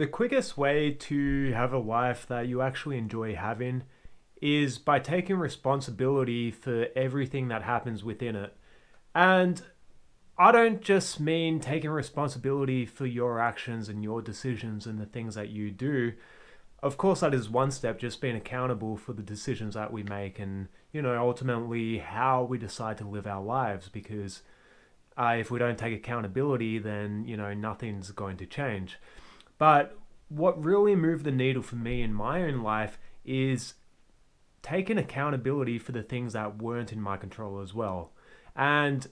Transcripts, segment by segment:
The quickest way to have a life that you actually enjoy having is by taking responsibility for everything that happens within it. And I don't just mean taking responsibility for your actions and your decisions and the things that you do. Of course, that is one step, just being accountable for the decisions that we make and, ultimately how we decide to live our lives. Because if we don't take accountability, then, nothing's going to change. But what really moved the needle for me in my own life is taking accountability for the things that weren't in my control as well. And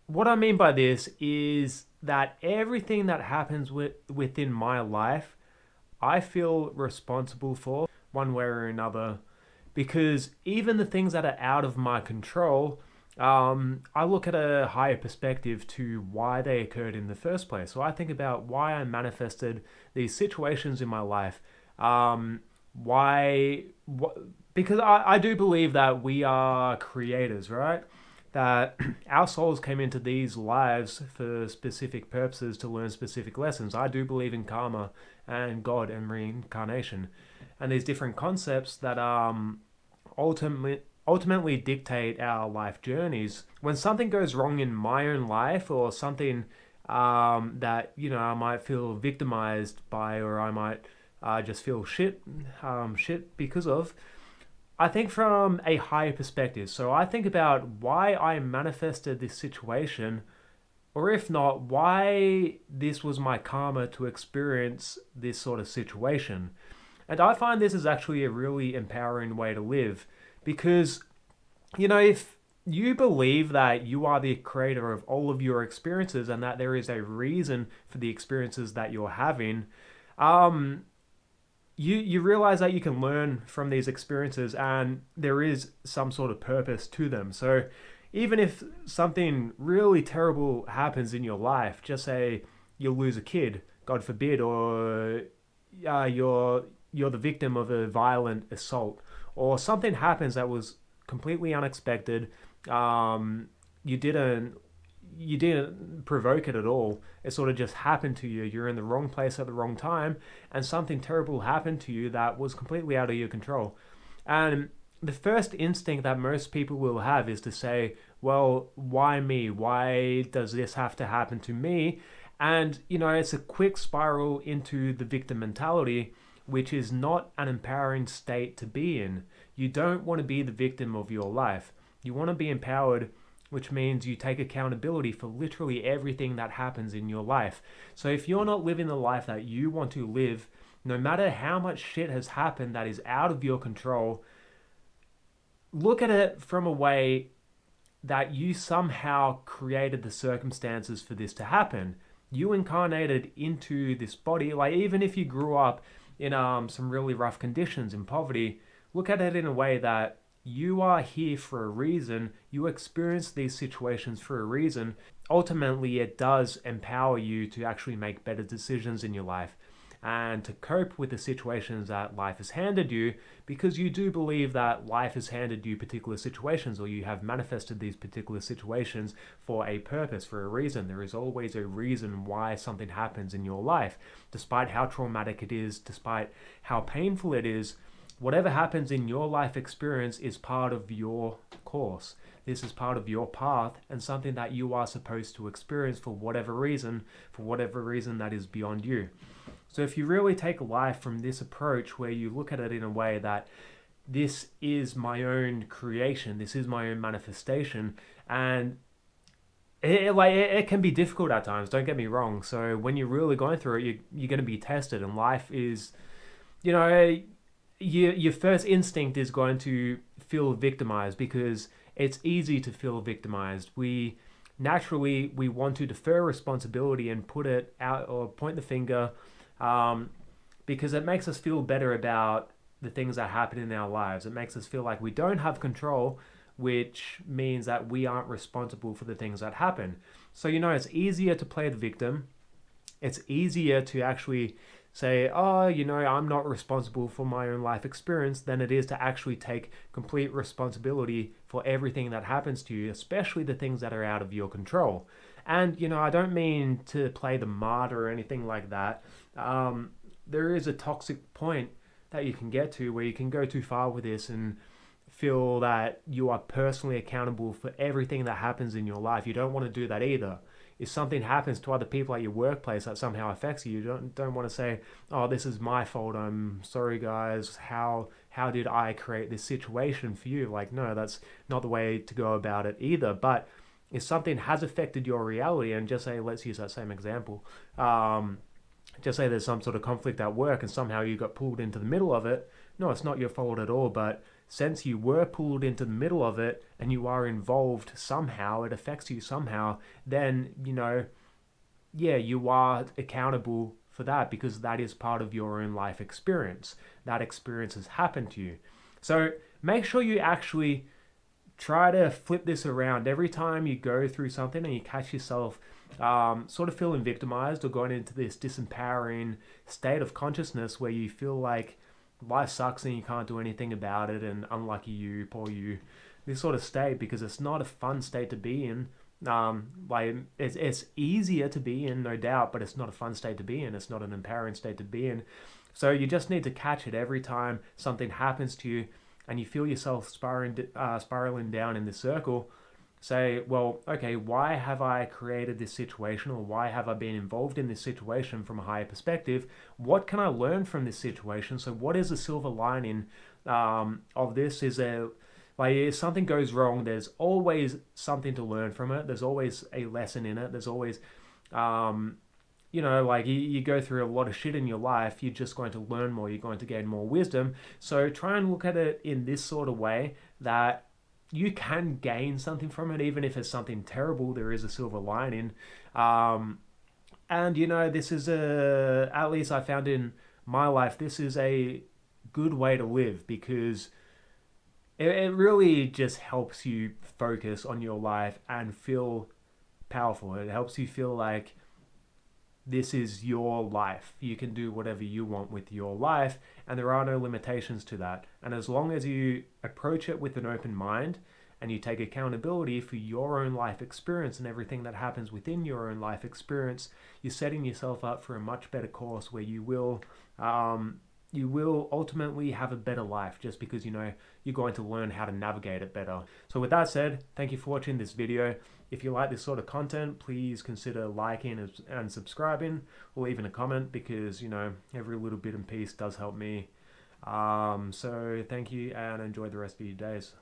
what I mean by this is that everything that happens within my life, I feel responsible for one way or another, because even the things that are out of my control, I look at a higher perspective to why they occurred in the first place. So I think about why I manifested these situations in my life. Because I do believe that we are creators, right? That our souls came into these lives for specific purposes to learn specific lessons. I do believe in karma and God and reincarnation and these different concepts that ultimately dictate our life journeys. When something goes wrong in my own life, or something that I might feel victimized by, or I might just feel shit because of, I think from a higher perspective. So I think about why I manifested this situation, or if not, why this was my karma to experience this sort of situation. And I find this is actually a really empowering way to live, because, if you believe that you are the creator of all of your experiences and that there is a reason for the experiences that you're having, you realize that you can learn from these experiences and there is some sort of purpose to them. So even if something really terrible happens in your life, just say you lose a kid, God forbid, or you're the victim of a violent assault, or something happens that was completely unexpected, you didn't provoke it at all. It sort of just happened to you. You're in the wrong place at the wrong time, and something terrible happened to you that was completely out of your control. And the first instinct that most people will have is to say, well, why me? Why does this have to happen to me? And, it's a quick spiral into the victim mentality, which is not an empowering state to be in. You don't want to be the victim of your life. You want to be empowered, which means you take accountability for literally everything that happens in your life. So if you're not living the life that you want to live, no matter how much shit has happened that is out of your control, look at it from a way that you somehow created the circumstances for this to happen. You incarnated into this body. Like, even if you grew up in some really rough conditions in poverty, look at it in a way that you are here for a reason. You experience these situations for a reason. Ultimately, it does empower you to actually make better decisions in your life and to cope with the situations that life has handed you, because you do believe that life has handed you particular situations, or you have manifested these particular situations for a purpose, for a reason. There is always a reason why something happens in your life. Despite how traumatic it is, despite how painful it is, whatever happens in your life experience is part of your course. This is part of your path and something that you are supposed to experience for whatever reason that is beyond you. So if you really take life from this approach, where you look at it in a way that this is my own creation, this is my own manifestation, and it can be difficult at times, don't get me wrong. So when you're really going through it, you're going to be tested, and life is, your first instinct is going to feel victimized, because it's easy to feel victimized. We want to defer responsibility and put it out, or point the finger, because it makes us feel better about the things that happen in our lives. It makes us feel like we don't have control, which means that we aren't responsible for the things that happen. So, it's easier to play the victim. It's easier to actually say, I'm not responsible for my own life experience, than it is to actually take complete responsibility for everything that happens to you, especially the things that are out of your control. And, I don't mean to play the martyr or anything like that. There is a toxic point that you can get to where you can go too far with this and feel that you are personally accountable for everything that happens in your life. You don't want to do that either. If something happens to other people at your workplace that somehow affects you, you don't want to say, "Oh, this is my fault. I'm sorry, guys. How did I create this situation for you?" Like, no, that's not the way to go about it either. But if something has affected your reality, and just say, let's use that same example. Just say there's some sort of conflict at work and somehow you got pulled into the middle of it. No, it's not your fault at all, but since you were pulled into the middle of it and you are involved somehow, it affects you somehow, then, yeah, you are accountable for that because that is part of your own life experience. That experience has happened to you. So make sure you actually try to flip this around every time you go through something and you catch yourself sort of feeling victimized or going into this disempowering state of consciousness where you feel like life sucks and you can't do anything about it and unlucky you, poor you, this sort of state, because it's not a fun state to be in. Like it's easier to be in, no doubt, but it's not a fun state to be in. It's not an empowering state to be in. So you just need to catch it every time something happens to you and you feel yourself spiraling down in this circle. Say, well, okay, why have I created this situation, or why have I been involved in this situation from a higher perspective? What can I learn from this situation? So what is the silver lining of this? Is there, like, if something goes wrong, there's always something to learn from it. There's always a lesson in it. There's always, like you go through a lot of shit in your life, you're just going to learn more, you're going to gain more wisdom. So try and look at it in this sort of way that you can gain something from it, even if it's something terrible, there is a silver lining. And this is at least I found in my life, this is a good way to live because it really just helps you focus on your life and feel powerful. It helps you feel like this is your life. You can do whatever you want with your life, and there are no limitations to that. And as long as you approach it with an open mind and you take accountability for your own life experience and everything that happens within your own life experience, you're setting yourself up for a much better course where you will ultimately have a better life, just because you're going to learn how to navigate it better. So with that said, thank you for watching this video. If you like this sort of content, please consider liking and subscribing, or leaving a comment, because every little bit and piece does help me. So thank you and enjoy the rest of your days.